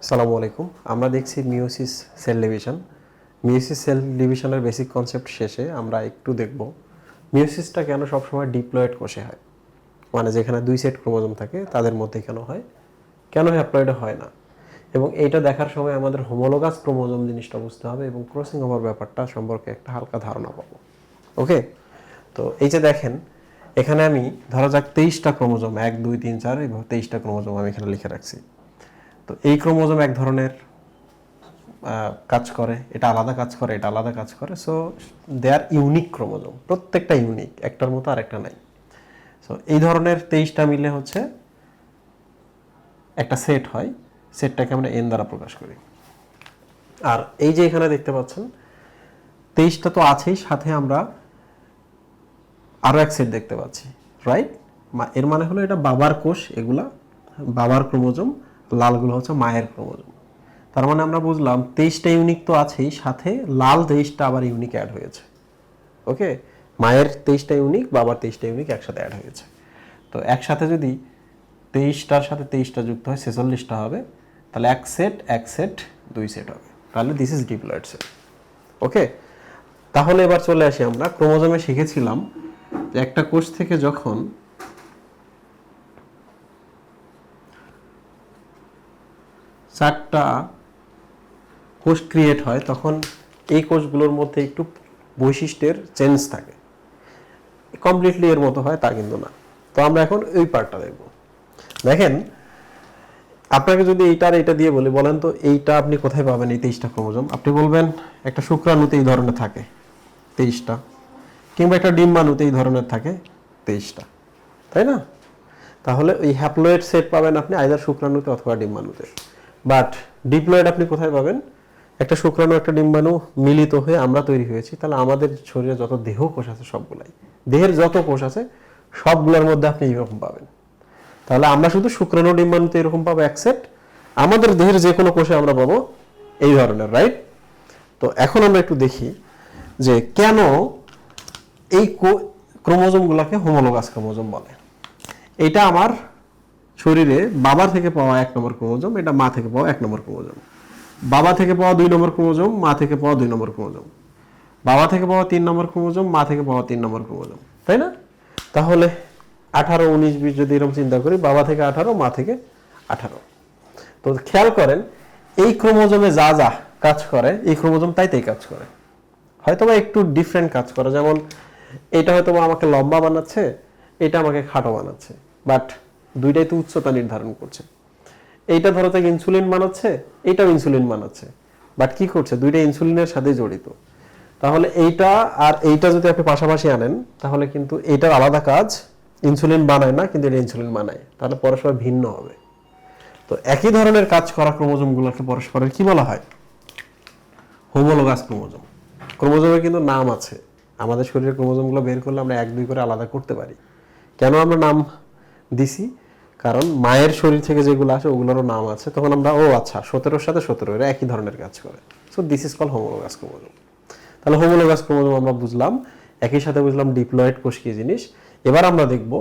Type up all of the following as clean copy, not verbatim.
আসসালামু আলাইকুম। আমরা দেখছি meiosis cell division. Meiosis cell ডিভিশনের বেসিক কনসেপ্ট শেষে আমরা একটু দেখব মিওসিসটা কেন সবসময় ডিপ্লয়েড কোষে হয়, মানে যেখানে দুই সেট ক্রোমোজোম থাকে তাদের মধ্যে কেন হ্যাপ্লয়েডে হয় না, এবং এইটা দেখার সময় আমাদের হোমোলোগাস ক্রোমোজোম জিনিসটা বুঝতে হবে এবং ক্রসিং ওভার ব্যাপারটা সম্পর্কে একটা হালকা ধারণা পাবো। ওকে, তো এই যে দেখেন এখানে আমি ধরা যাক 23টা ক্রোমোজোম 1 2 3 4 এবং 23টা ক্রোমোজোম আমি এখানে লিখে রাখছি। তো এই ক্রোমোজোম এক ধরনের কাজ করে, এটা আলাদা কাজ করে, এটা আলাদা কাজ করে। So they are unique chromosome, প্রত্যেকটা ইউনিক, একটার মতো আর একটা নাই। সো এই ধরনের 23টা মিলে হচ্ছে একটা সেট হয়, সেটটাকে আমরা এন দ্বারা প্রকাশ করি। আর এই যে এখানে দেখতে পাচ্ছেন 23টা তো আছেই, সাথে আমরা আরও এক সেট দেখতে পাচ্ছি, রাইট? এর মানে হলো এটা বাবার কোষ, এগুলা বাবার ক্রোমোজোম, লালগুলো হচ্ছে মায়ের ক্রোমোজোম। তার মানে আমরা বুঝলাম 23টা ইউনিক তো আছেই, সাথে লাল 23টা আবার ইউনিক অ্যাড হয়েছে। ওকে, মায়ের 23টা ইউনিক, বাবার 23টা ইউনিক একসাথে অ্যাড হয়েছে। তো একসাথে যদি 23টার সাথে 23টা যুক্ত হয় 46টা হবে, তাহলে এক সেট 2 সেট হবে, তাহলে দিস ইজ ডিপ্লয়েড সেল। ওকে, তাহলে এবার চলে আসি, আমরা ক্রোমোজোমে শিখেছিলাম যে একটা কোষ থেকে যখন চারটা কোষ ক্রিয়েট হয় তখন এই কোষগুলোর মধ্যে একটু বৈশিষ্ট্যের চেঞ্জ থাকে। কমপ্লিটলি এর মতো হয় তা কিন্তু না। তো আমরা এখন ওই পার্টটা দেখব। দেখেন, আপনাকে যদি এইটা দিয়ে বলেন তো এইটা আপনি কোথায় পাবেন, এই 23টা ক্রোমোজোম? আপনি বলবেন একটা শুক্রাণুতে এই ধরনের থাকে 23টা, কিংবা একটা ডিম্বাণুতে এই ধরনের থাকে 23টা, তাই না? তাহলে ওই হ্যাপ্লয়েড সেট পাবেন আপনি আইদার শুক্রাণুতে অথবা ডিম্বাণুতে। বাট ডিপ্লয়েড আপনি কোথায় পাবেন? একটা শুক্রাণু একটা ডিম্বাণু মিলিত হয়ে আমরা তৈরি হয়েছি, তাহলে আমাদের শরীরে যত দেহ কোষ আছে সবগুলাই, দেহের যত কোষ আছে সবগুলোর মধ্যে আপনি এরকম পাবেন। তাহলে আমরা শুধু শুক্রাণু ডিম্বাণুতে এরকম পাবো এক সেট, আমাদের দেহের যে কোনো কোষে আমরা পাবো এই ধরনের, রাইট? তো এখন আমরা একটু দেখি যে কেন এই ক্রোমোজোমগুলোকে হোমোলোগাস ক্রোমোজোম বলে। এটা আমার শরীরে বাবার থেকে পাওয়া 1 নম্বর ক্রোমোজোম, এটা মা থেকে পাওয়া 1 নম্বর ক্রোমোজোম। বাবা থেকে পাওয়া 2 নম্বর ক্রোমোজোম, মা থেকে পাওয়া 2 নম্বর ক্রোমোজোম। বাবা থেকে পাওয়া 3 নম্বর ক্রোমোজোম, মা থেকে পাওয়া 3 নম্বর ক্রোমোজোম, তাই না? তাহলে 18 19 20 যদি এরকম চিন্তা করি, বাবা থেকে 18, মা থেকে 18। তো খেয়াল করেন এই ক্রোমোজোমে যা যা কাজ করে এই ক্রোমোজোম তাই কাজ করে, হয়তো বা একটু ডিফারেন্ট কাজ করে। যেমন এটা হয়তো আমাকে লম্বা বানাচ্ছে, এটা আমাকে খাটো বানাচ্ছে, বাট দুইটাই তো উচ্চতা নির্ধারণ করছে। এইটা ধরো থেকে ইনসুলিন বানাচ্ছে, এইটাও ইনসুলিন বানাচ্ছে, বাট কি করছে? দুইটা ইনসুলিনের সাথে জড়িত। তাহলে এইটা আর এইটা যদি আপনি পাশাপাশি আনেন তাহলে কিন্তু এইটার আলাদা কাজ, ইনসুলিন বানায় না কিন্তু এটা ইনসুলিন বানায়, তাহলে পরস্পর ভিন্ন হবে। তো একই ধরনের কাজ করা ক্রোমোজোমগুলোকে পরস্পরের কি বলা হয়? Homologous chromosome. ক্রোমোজোমের কিন্তু নাম আছে, আমাদের শরীরের ক্রোমোজোমগুলো বের করলে আমরা 1 2 করে আলাদা করতে পারি। কেন আমরা নাম দিছি? কারণ মায়ের শরীর থেকে যেগুলো আসে ওগুলোরও নাম আছে, তখন আমরা আচ্ছা 17-র সাথে 17 এরা একই ধরনের কাজ করে। So this is call homologous chromosome. তাহলে হোমোলোগাস ক্রোমোজোম আমরা বুঝলাম, একই সাথে বুঝলাম ডিপ্লয়েড কোষ কি জিনিস। এবার আমরা দেখব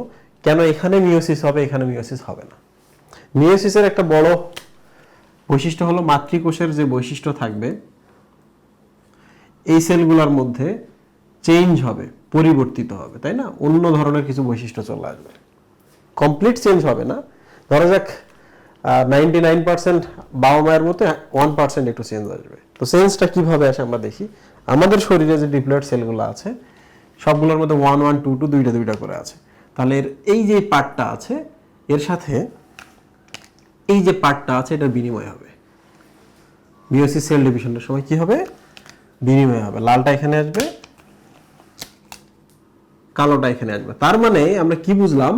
কেন এখানে মিওসিস হবে, এখানে মিওসিস হবে না। মিওসিসের একটা বড় বৈশিষ্ট্য হলো মাতৃকোষের যে বৈশিষ্ট্য থাকবে এই সেলগুলোর মধ্যে চেঞ্জ হবে, পরিবর্তিত হবে, তাই না? অন্য ধরনের কিছু বৈশিষ্ট্য চলে আসবে, কমপ্লিট চেঞ্জ হবে না। ধরা যাক 99% বাবা মায়ের মতো 1% একটু চেঞ্জ আসবে। তো চেঞ্জটা কিভাবে আসে আমরা দেখি। আমাদের শরীরে যে ডিপ্লয়েড সেলগুলো আছে সবগুলোর মধ্যে 1 1 2 2 দুইটা দুইটা করে আছে। তাহলে এই যে পার্টটা আছে এর সাথে এই যে পার্টটা আছে এটা বিনিময় হবে। মিওসিস সেল ডিভিশনের সময় কি হবে? বিনিময় হবে। লালটা এখানে আসবে, কালোটা এখানে আসবে। তার মানে আমরা কি বুঝলাম?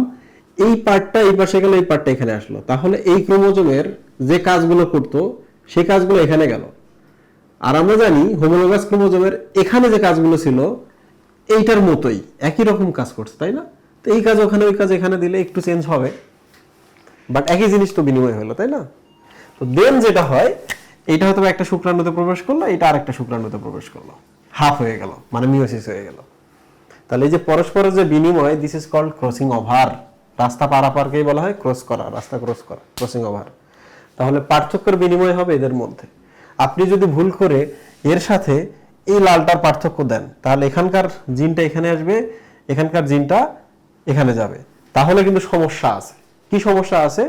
এই পার্টটা এই পাশে গেল, এই পার্টটা এখানে আসলো, তাহলে এই ক্রোমোজোমের যে কাজগুলো করতো সেই কাজগুলো এখানে গেল। আর আমরা জানি হোমোলোগাস ক্রোমোজোমের এখানে যে কাজগুলো ছিল এইটার মতোই একই রকম কাজ করছে, তাই না? তো এই কাজ ওখানে, ওই কাজ এখানে দিলে একটু চেঞ্জ হবে, বাট একই জিনিস তো বিনিময় হলো, তাই না? তো দেন যেটা হয়, এটা হয়তো একটা শুক্রাণুতে প্রবেশ করলো, এটা আরেকটা শুক্রাণুতে প্রবেশ করলো, হাফ হয়ে গেল, মানে মিওসিস হয়ে গেল। তাহলে এই যে পরস্পরের যে বিনিময়, this is called crossing over. রাস্তা পারাপারকেই বলা হয় ক্রস করা, রাস্তা ক্রস করা, ক্রসিং ওভার। তাহলে পার্থক্যের বিনিময় হবে এদের মধ্যে। আপনি যদি ভুল করে এর সাথে এই লালটার পার্থক্য দেন, তাহলে এখানকার জিনটা এখানে আসবে, এখানকার জিনটা এখানে যাবে, তাহলে কিন্তু সমস্যা আছে। কি সমস্যা আছে?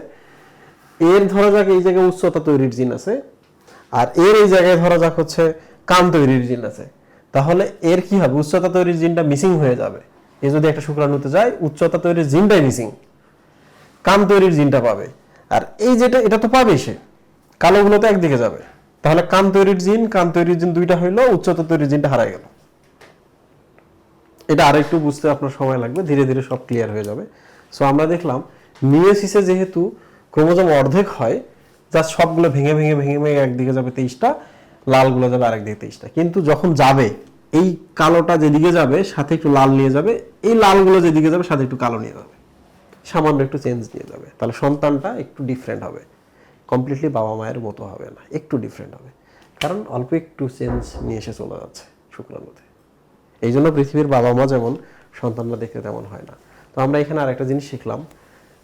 এর ধরা যাক এই জায়গায় উচ্চতা তৈরির জিন আছে, আর এর এই জায়গায় ধরা যাক হচ্ছে কান তৈরির জিন আছে, তাহলে এর কি হবে? উচ্চতা তৈরির জিনটা মিসিং হয়ে যাবে। এ যদি একটা শুক্রাণুতে যায়, উচ্চতা তৈরির জিনটাই মিসিং, কান তৈরির জিনটা পাবে। আর এই যেটা, এটা তো পাবেই সে, কালোগুলো তো একদিকে যাবে, তাহলে কান তৈরির জিন দুইটা হইলো, উচ্চতা তৈরির জিনটা হারাই গেল। এটা আরেকটু বুঝতে আপনার সময় লাগবে, ধীরে ধীরে সব ক্লিয়ার হয়ে যাবে। সো আমরা দেখলাম মিয়োসিসে যেহেতু ক্রোমোজোম অর্ধেক হয়, জাস্ট সবগুলো ভেঙে ভেঙে ভেঙে ভেঙে একদিকে যাবে 23টা, লালগুলো যাবে আরেকদিকে 23টা। কিন্তু যখন যাবে, এই কালোটা যেদিকে যাবে সাথে একটু লাল নিয়ে যাবে, এই লালগুলো যেদিকে যাবে সাথে একটু কালো নিয়ে যাবে, সামান্য একটু চেঞ্জ নিয়ে যাবে, তাহলে সন্তানটা একটু ডিফারেন্ট হবে, কমপ্লিটলি বাবা মায়ের মতো হবে না, একটু ডিফারেন্ট হবে, কারণ অল্প একটু চেঞ্জ নিয়ে এসে চলে যাচ্ছে শুক্রাণুতে। এই জন্য পৃথিবীর বাবা মা যেমন, সন্তানরা দেখতে তেমন হয় না। তো আমরা এখানে আরেকটা জিনিস শিখলাম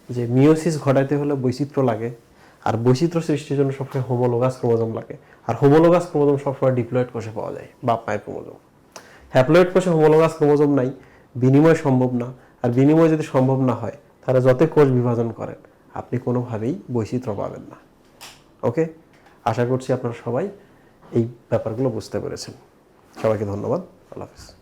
যে মিয়োসিস ঘটাইতে হলে বৈচিত্র্য লাগে, আর বৈচিত্র্য সৃষ্টির জন্য সবসময় হোমোলোগাস ক্রোমোজোম লাগে, আর হোমোলোগাস ক্রোমোজোম সবসময় ডিপ্লয়েড কোষে পাওয়া যায়, বাপ মায়ের ক্রোমোজোম। হ্যাপ্লয়েড কোষে হোমোলোগাস ক্রোমোজোম নাই, বিনিময় সম্ভব না, আর বিনিময় যদি সম্ভব না হয়, তাহলে যতই কোষ বিভাজন করেন আপনি কোনোভাবেই বৈচিত্র্য পাবেন না। ওকে, আশা করছি আপনারা সবাই এই ব্যাপারগুলো বুঝতে পেরেছেন। সবাইকে ধন্যবাদ। আল্লাহ হাফেজ।